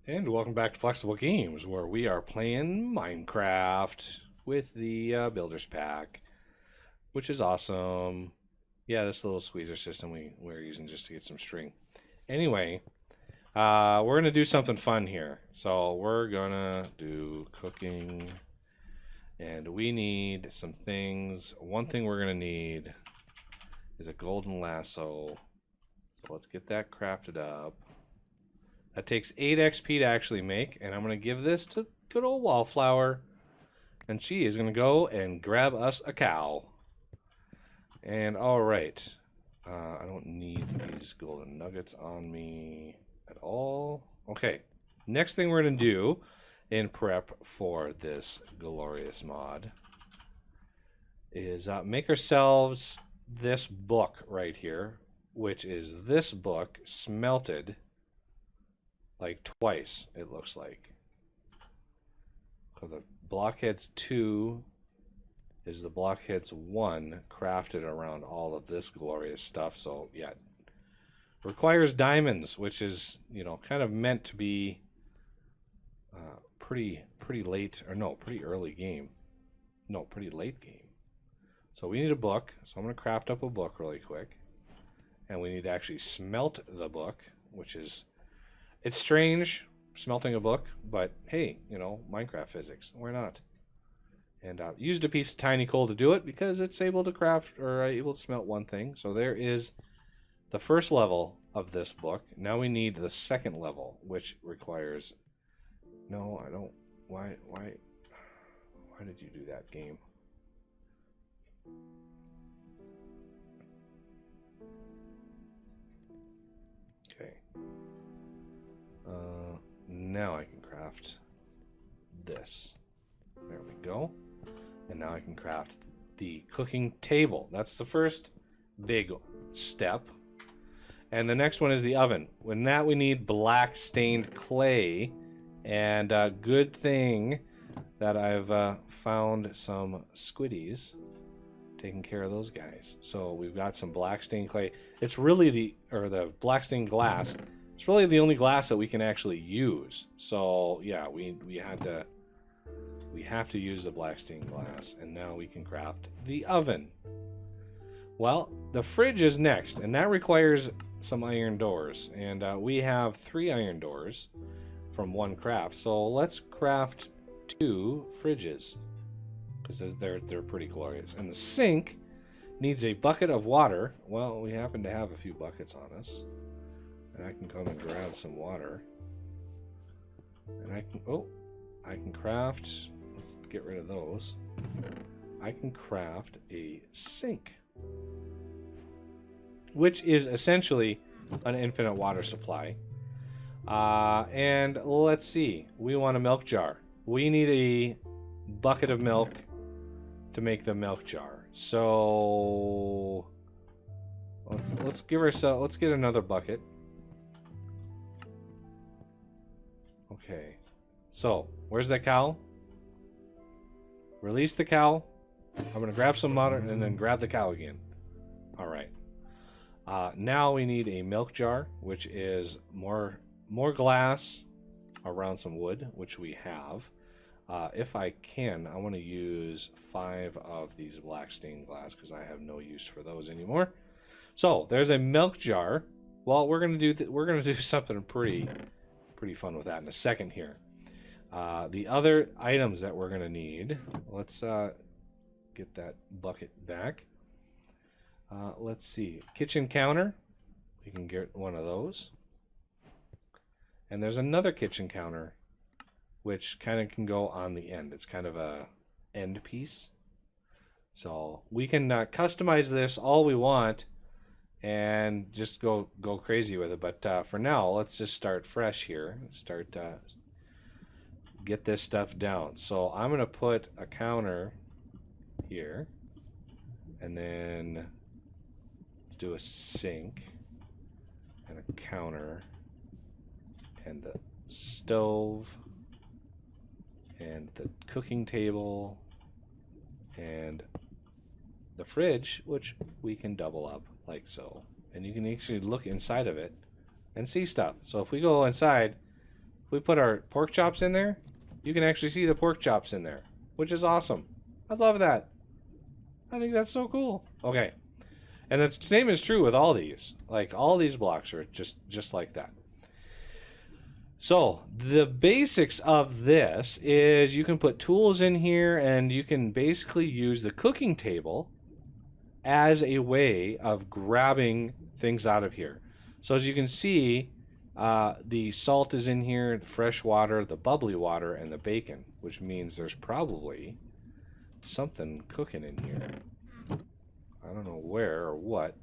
And welcome back to Flexible Games, where we are playing Minecraft with the Builders Pack, which is awesome. Yeah, this little squeezer system we're using just to get some string. Anyway, we're going to do something fun here. So we're going to do cooking, and we need some things. One thing we're going to need is a golden lasso. So let's get that crafted up. That takes 8 XP to actually make, and I'm going to give this to good old Wallflower, and she is going to go and grab us a cow. And all right, I don't need these golden nuggets on me at all. Okay, next thing we're going to do in prep for this glorious mod is make ourselves this book right here, which is this book smelted like twice, it looks like. So the Blockheads 2 is the Blockheads 1 crafted around all of this glorious stuff. So yeah, requires diamonds, which is, you know, kind of meant to be pretty late, or no, pretty early game. No, pretty late game. So we need a book. So I'm going to craft up a book really quick. And we need to actually smelt the book, which is... It's strange smelting a book, but hey, you know, Minecraft physics. Why not? And used a piece of tiny coal to do it because it's able to craft or able to smelt one thing. So there is the first level of this book. Now we need the second level, which requires... No, I don't... Why did you do that, game? Okay. Now I can craft this. There we go. And now I can craft the cooking table. That's the first big step. And the next one is the oven. With that we need black stained clay. And good thing that I've found some squiddies. Taking care of those guys. So we've got some black stained clay. It's really the black stained glass. It's really the only glass that we can actually use. So yeah, we have to use the black stained glass, and now we can craft the oven. Well, the fridge is next, and that requires some iron doors, and we have 3 iron doors from 1 craft. So let's craft 2 fridges because they're pretty glorious. And the sink needs a bucket of water. Well, we happen to have a few buckets on us. And I can come and grab some water. And I can craft, let's get rid of those. I can craft a sink, which is essentially an infinite water supply. And let's see, we want a milk jar. We need a bucket of milk to make the milk jar. So let's get another bucket. Okay, so where's that cow? Release the cow. I'm gonna grab some water and then grab the cow again. All right. Now we need a milk jar, which is more glass around some wood, which we have. If I can, I want to use 5 of these black stained glass because I have no use for those anymore. So there's a milk jar. Well, we're gonna do something pretty fun with that in a second here. The other items that we're gonna need, let's get that bucket back. Let's see, kitchen counter, we can get one of those. And there's another kitchen counter which kind of can go on the end. It's kind of a end piece. So we can customize this all we want and just go crazy with it. But for now, let's just start fresh here. Start get this stuff down. So I'm gonna put a counter here, and then let's do a sink and a counter and the stove and the cooking table and the fridge, which we can double up like so. And you can actually look inside of it and see stuff. So if we go inside, If we put our pork chops in there, you can actually see the pork chops in there, which is awesome. I love that. I think that's so cool. Okay. And the same is true with all these. Like, all these blocks are just like that. So, the basics of this is you can put tools in here, and you can basically use the cooking table as a way of grabbing things out of here. So, as you can see, the salt is in here, the fresh water, the bubbly water, and the bacon, which means there's probably something cooking in here. I don't know where or what.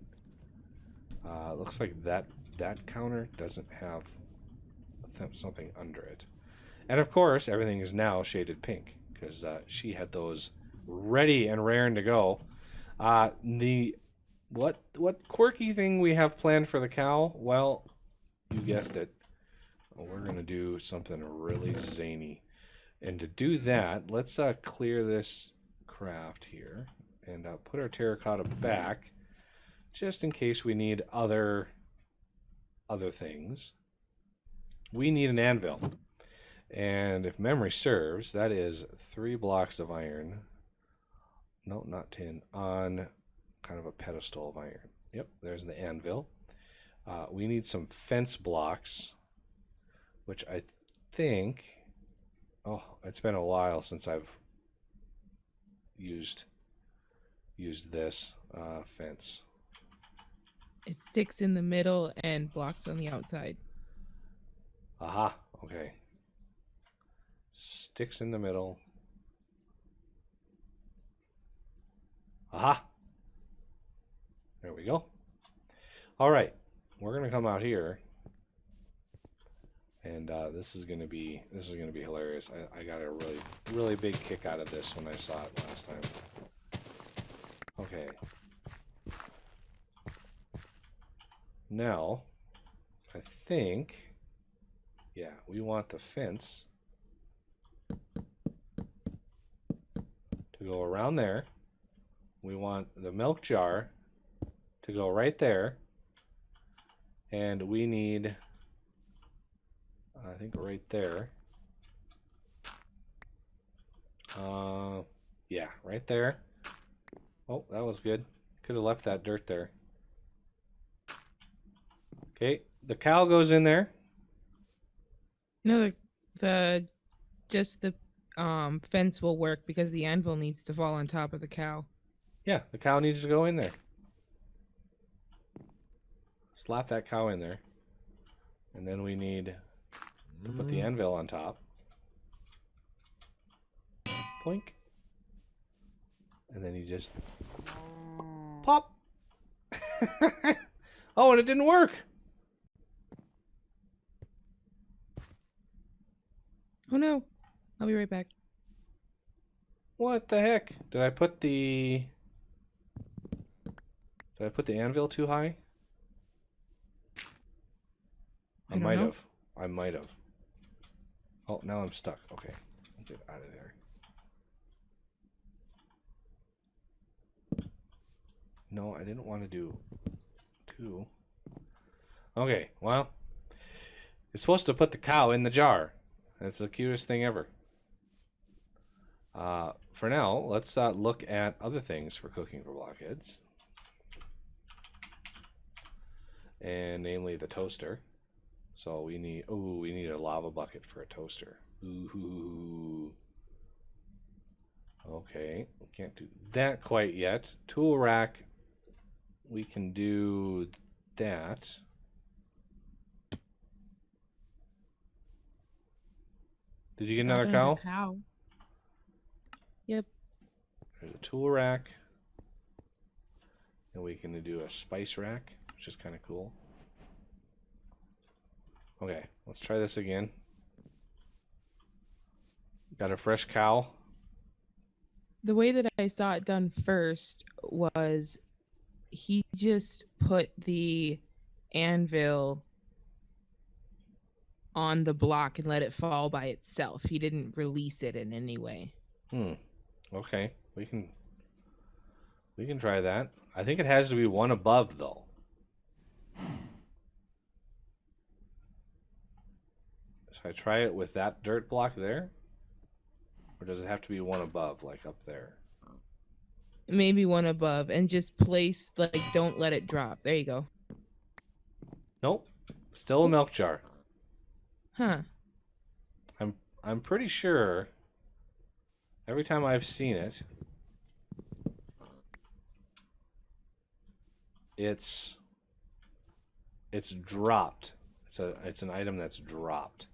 Looks like that counter doesn't have something under it. And of course, everything is now shaded pink because she had those ready and raring to go. What quirky thing we have planned for the cow? Well, you guessed it. We're going to do something really zany. And to do that, let's clear this craft here and put our terracotta back just in case we need other things. We need an anvil. And if memory serves, that is 3 blocks of iron. No, not tin. On kind of a pedestal of iron. Yep, there's the anvil. We need some fence blocks, which I think... Oh, it's been a while since I've used this fence. It sticks in the middle and blocks on the outside. Aha, okay. Sticks in the middle. Aha. There we go. All right, we're gonna come out here, and this is gonna be hilarious. I got a really big kick out of this when I saw it last time. Okay. Now, I think, yeah, we want the fence to go around there. We want the milk jar to go right there. And we need, I think, right there. Yeah, right there. Oh, that was good. Could have left that dirt there. Okay, the cow goes in there. No, just the fence will work because the anvil needs to fall on top of the cow. Yeah, the cow needs to go in there. Slap that cow in there. And then we need to put the anvil on top. Plink. And then you just pop. Oh, and it didn't work. Oh no. I'll be right back. What the heck? Did I put the anvil too high? I might have. I might have. Oh, now I'm stuck. Okay. I'll get out of there. No, I didn't want to do 2. Okay, well, it's supposed to put the cow in the jar. That's the cutest thing ever. For now, let's look at other things for cooking for blockheads. And namely the toaster. So we need a lava bucket for a toaster. Ooh. Okay, we can't do that quite yet. Tool rack, we can do that. Did you get another cow? Cow. Yep. There's a tool rack. And we can do a spice rack, which is kind of cool. Okay, let's try this again. Got a fresh cow. The way that I saw it done first was he just put the anvil on the block and let it fall by itself. He didn't release it in any way. Okay, we can try that. I think it has to be one above though. Should I try it with that dirt block there? Or does it have to be one above, like up there? Maybe one above, and just place, like, don't let it drop. There you go. Nope. Still a milk jar. Huh. I'm pretty sure every time I've seen it, it's dropped. It's an item that's dropped.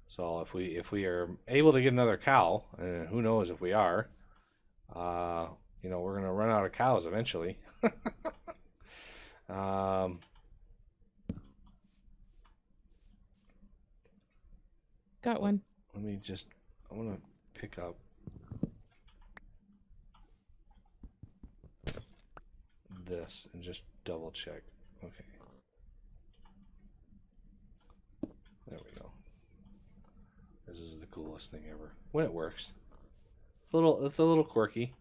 So if we are able to get another cow, and who knows if we are, you know, we're gonna run out of cows eventually. Got one. Let me just, I want to pick up this and just double check. Okay. There we go. This is the coolest thing ever. When it works. It's a little quirky,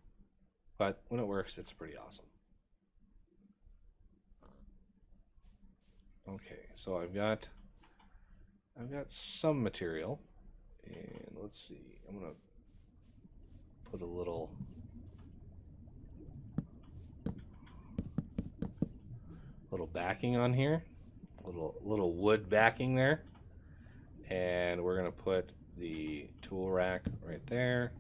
but when it works, it's pretty awesome. Okay, so I've got some material, and let's see. I'm gonna put a little backing on here, little wood backing there, and we're gonna put the tool rack right there,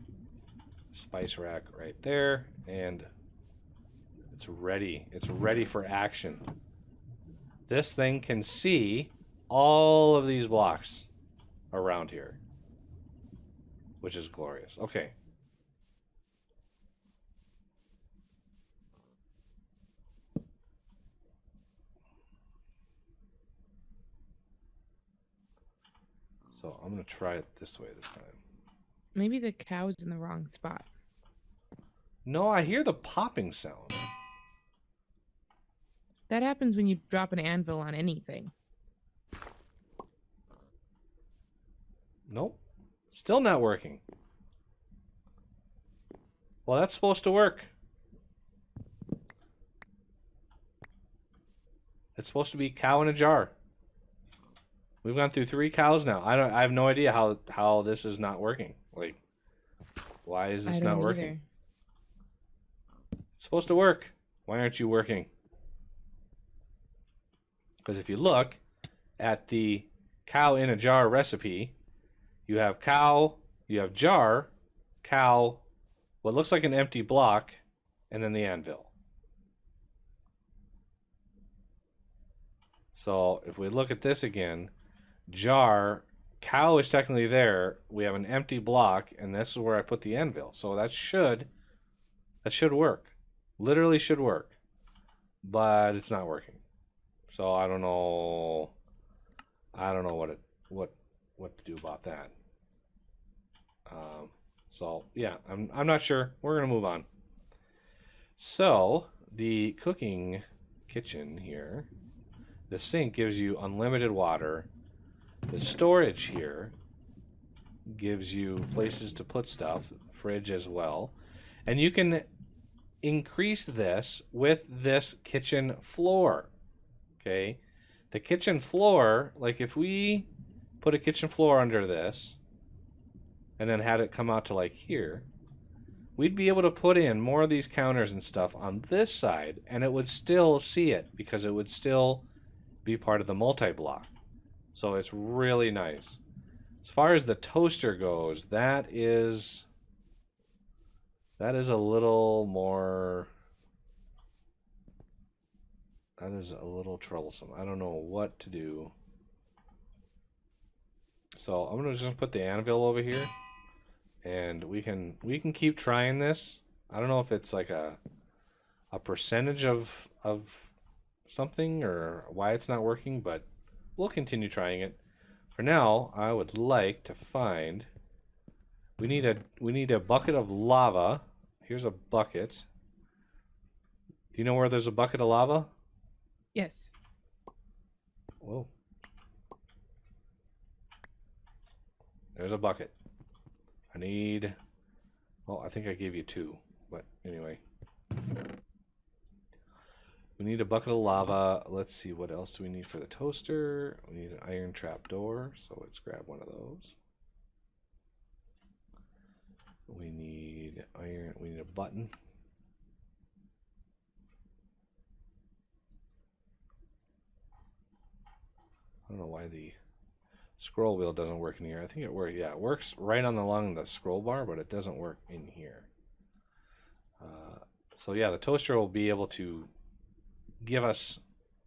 spice rack right there, and it's ready. It's ready for action. This thing can see all of these blocks around here, which is glorious. Okay. So I'm going to try it this way this time. Maybe the cow's in the wrong spot. No, I hear the popping sound. That happens when you drop an anvil on anything. Nope. Still not working. Well, that's supposed to work. It's supposed to be cow in a jar. We've gone through 3 cows now. I have no idea how this is not working. Like, why is this not working? Either. It's supposed to work. Why aren't you working? Because if you look at the cow in a jar recipe, you have cow, you have jar, cow, what looks like an empty block, and then the anvil. So if we look at this again, jar, cow is technically there. We have an empty block, and this is where I put the anvil. So that should work. Literally should work. But it's not working. So I don't know what to do about that. So yeah, I'm not sure. We're gonna move on. So the cooking kitchen here, the sink gives you unlimited water. The storage here gives you places to put stuff, fridge as well, and you can increase this with this kitchen floor. Okay, the kitchen floor, like if we put a kitchen floor under this and then had it come out to like here, we'd be able to put in more of these counters and stuff on this side, and it would still see it because it would still be part of the multi-block. So it's really nice. As far as the toaster goes, that is a little more, that is a little troublesome. I don't know what to do. So I'm gonna just put the anvil over here, and we can keep trying this. I don't know if it's like a percentage of something or why it's not working, but we'll continue trying it. For now, I would like to find, we need a bucket of lava. Here's a bucket. Do you know where there's a bucket of lava? Yes. Whoa. There's a bucket. I need, well, I think I gave you 2, but anyway. We need a bucket of lava. Let's see, what else do we need for the toaster? We need an iron trap door, so let's grab one of those. We need iron, we need a button. I don't know why the scroll wheel doesn't work in here. I think it works. Yeah, it works right on along the scroll bar, but it doesn't work in here. So yeah, the toaster will be able to give us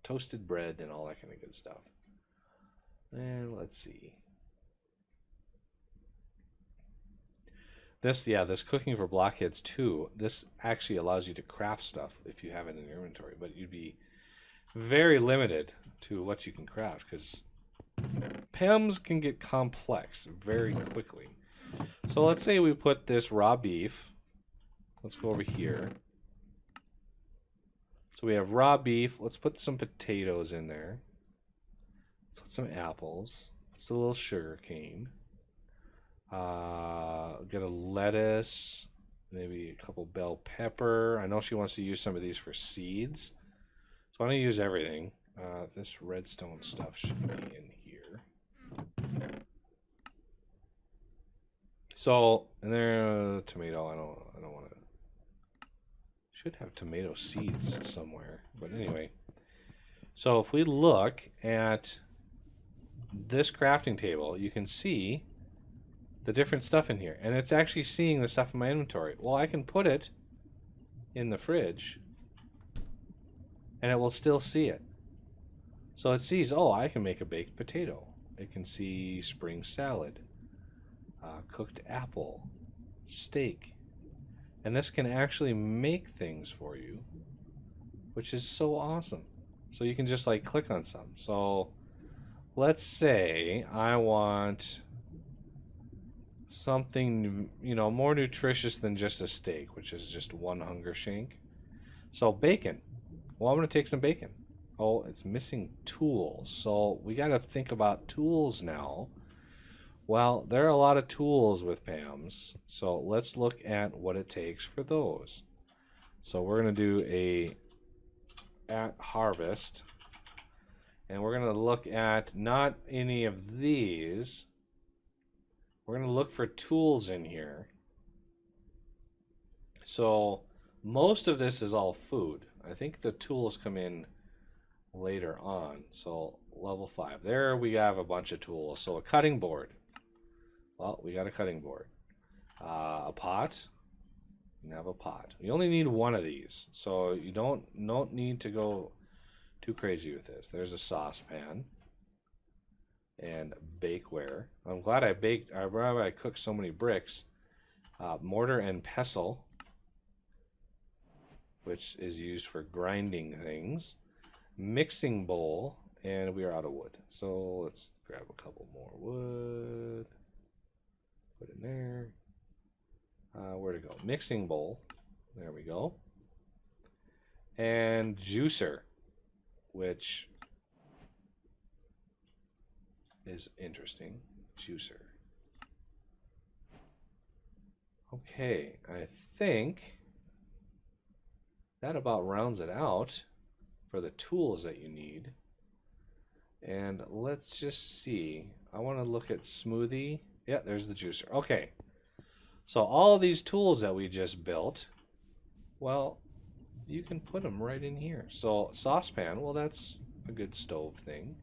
toasted bread and all that kind of good stuff. And let's see. This, yeah, this cooking for blockheads too. This actually allows you to craft stuff if you have it in your inventory, but you'd be very limited to what you can craft because PEMs can get complex very quickly. So let's say we put this raw beef. Let's go over here. So we have raw beef. Let's put some potatoes in there. Let's put some apples. Let's do a little sugar cane. Get a lettuce. Maybe a couple bell pepper. I know she wants to use some of these for seeds. So I'm going to use everything. This redstone stuff should be in here. So, and there, tomato. I don't want to. Should have tomato seeds somewhere, but anyway. So if we look at this crafting table, you can see the different stuff in here, and it's actually seeing the stuff in my inventory. Well, I can put it in the fridge, and it will still see it. So it sees, oh, I can make a baked potato. It can see spring salad, cooked apple, steak. And this can actually make things for you, which is so awesome. So you can just like click on some. So let's say I want something, you know, more nutritious than just a steak, which is just one hunger shank. So bacon. Well, I'm going to take some bacon. Oh, it's missing tools. So we got to think about tools now. Well, there are a lot of tools with PAMs, so let's look at what it takes for those. So we're going to do a at harvest, and we're going to look at not any of these. We're going to look for tools in here. So most of this is all food. I think the tools come in later on. So level 5. There we have a bunch of tools. So a cutting board. Well, we got a cutting board. A pot. You have a pot. You only need one of these, so you don't need to go too crazy with this. There's a saucepan and bakeware. I'm glad I baked. I'm glad I cooked so many bricks. Mortar and pestle, which is used for grinding things. Mixing bowl, and we are out of wood. So let's grab a couple more wood. Put in there. Where to go? Mixing bowl. There we go. And juicer, which is interesting. Juicer. Okay, I think that about rounds it out for the tools that you need. And let's just see. I want to look at smoothie. Yeah, there's the juicer. Okay. So all these tools that we just built, well, you can put them right in here. So saucepan, well, that's a good stove thing.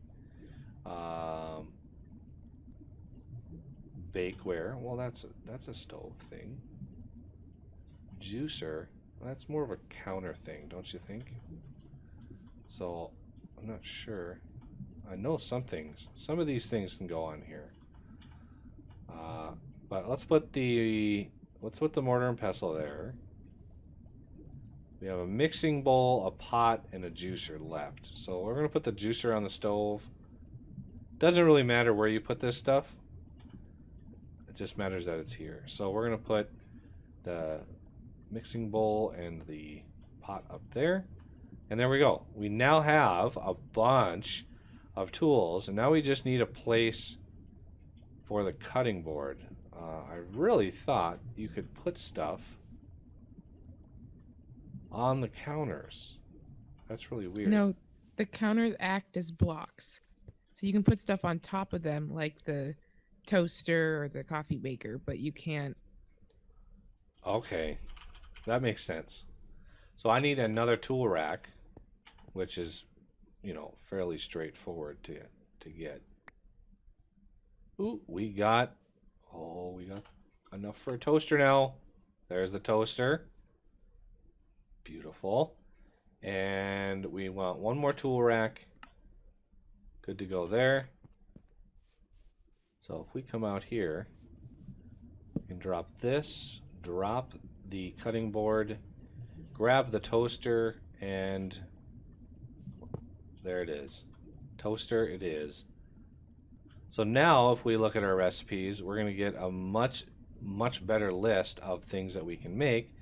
Bakeware, well, that's a stove thing. Juicer, that's more of a counter thing, don't you think? So I'm not sure. I know some of these things can go on here. But let's put the mortar and pestle there. We have a mixing bowl, a pot, and a juicer left. So we're going to put the juicer on the stove. Doesn't really matter where you put this stuff. It just matters that it's here. So we're going to put the mixing bowl and the pot up there. And there we go. We now have a bunch of tools, and now we just need a place for the cutting board. I really thought you could put stuff on the counters. That's really weird. No, the counters act as blocks. So you can put stuff on top of them, like the toaster or the coffee maker, but you can't. Okay, that makes sense. So I need another tool rack, which is, you know, fairly straightforward to get. Ooh, we got enough for a toaster now. There's the toaster. Beautiful. And we want one more tool rack. Good to go there. So if we come out here, we can drop this, drop the cutting board, grab the toaster, and there it is. Toaster it is. So now if we look at our recipes, we're going to get a much better list of things that we can make.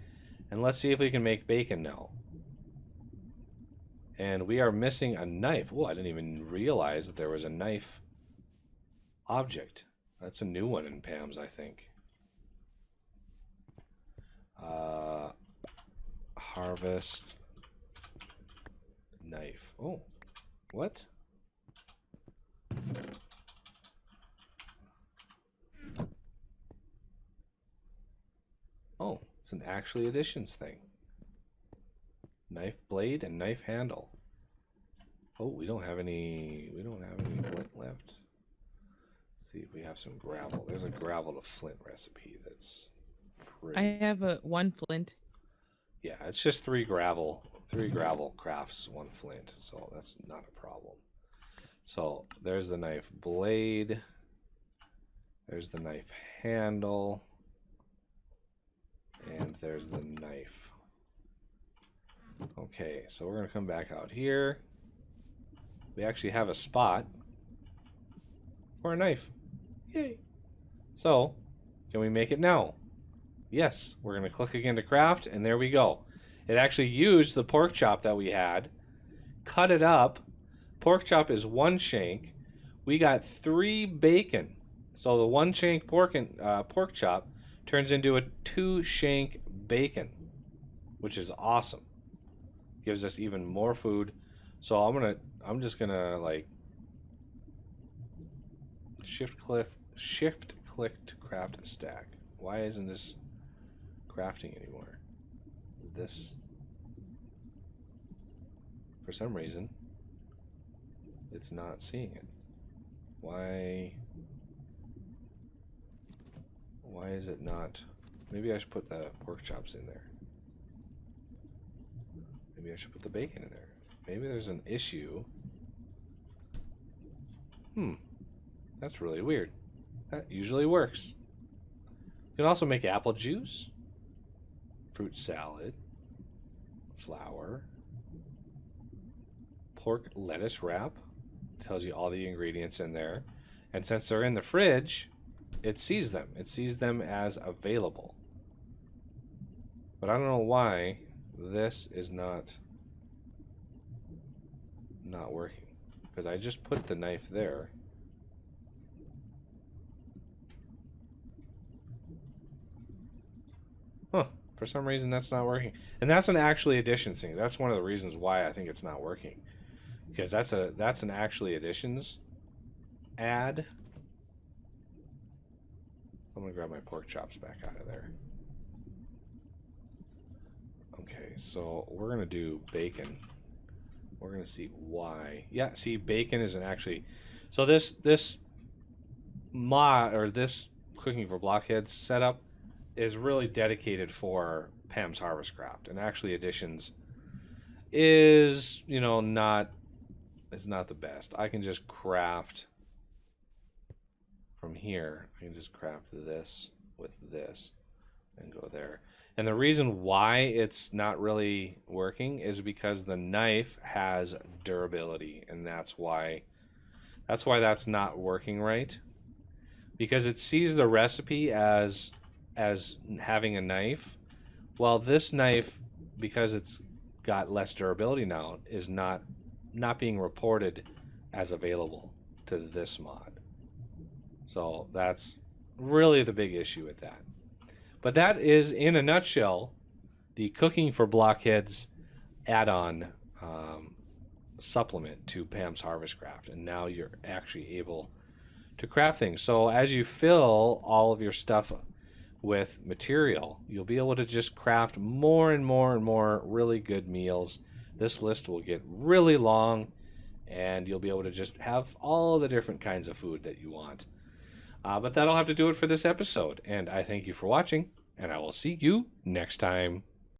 And let's see if we can make bacon now. And we are missing a knife. Oh, I didn't even realize that there was a knife object. That's a new one in Pam's, I think. Harvest knife. Oh, what? Oh, it's an actually additions thing. Knife blade and knife handle. Oh, we don't have any flint left. Let's see if we have some gravel. There's a gravel to flint recipe that's pretty. I have one flint. Yeah, it's just 3 gravel. 3 gravel crafts 1 flint, so that's not a problem. So there's the knife blade. There's the knife handle. And there's the knife. Okay, so we're going to come back out here. We actually have a spot for a knife. Yay! So, can we make it now? Yes, we're going to click again to craft, and there we go. It actually used the pork chop that we had, cut it up. Pork chop is 1 shank. We got 3 bacon. So the 1 shank pork chop turns into a 2 shank bacon, which is awesome. Gives us even more food. So I'm just gonna like shift click to craft a stack. Why isn't this crafting anymore? This, for some reason, it's not seeing it. Why is it not? Maybe I should put the pork chops in there. Maybe I should put the bacon in there. Maybe there's an issue. That's really weird. That usually works. You can also make apple juice, fruit salad, flour, pork lettuce wrap. Tells you all the ingredients in there. And since they're in the fridge, it sees them. It sees them as available. But I don't know why this is not working. Because I just put the knife there. Huh. For some reason that's not working. And that's an actually additions thing. That's one of the reasons why I think it's not working. Because that's an actually additions add. I'm gonna grab my pork chops back out of there. Okay, so we're gonna do bacon. We're gonna see why. Yeah, see, bacon isn't actually. So this mod or this cooking for blockheads setup is really dedicated for Pam's Harvest Craft, and actually additions is, you know, it's not the best. I can just craft from here. I can just craft this with this and go there. And the reason why it's not really working is because the knife has durability, and that's why that's not working right. Because it sees the recipe as having a knife. Well, this knife, because it's got less durability now, is not being reported as available to this mod. So that's really the big issue with that. But that is, in a nutshell, the Cooking for Blockheads add-on supplement to Pam's Harvest Craft, and now you're actually able to craft things. So as you fill all of your stuff with material, you'll be able to just craft more and more and more really good meals. This list will get really long, and you'll be able to just have all the different kinds of food that you want. But that'll have to do it for this episode, and I thank you for watching, and I will see you next time.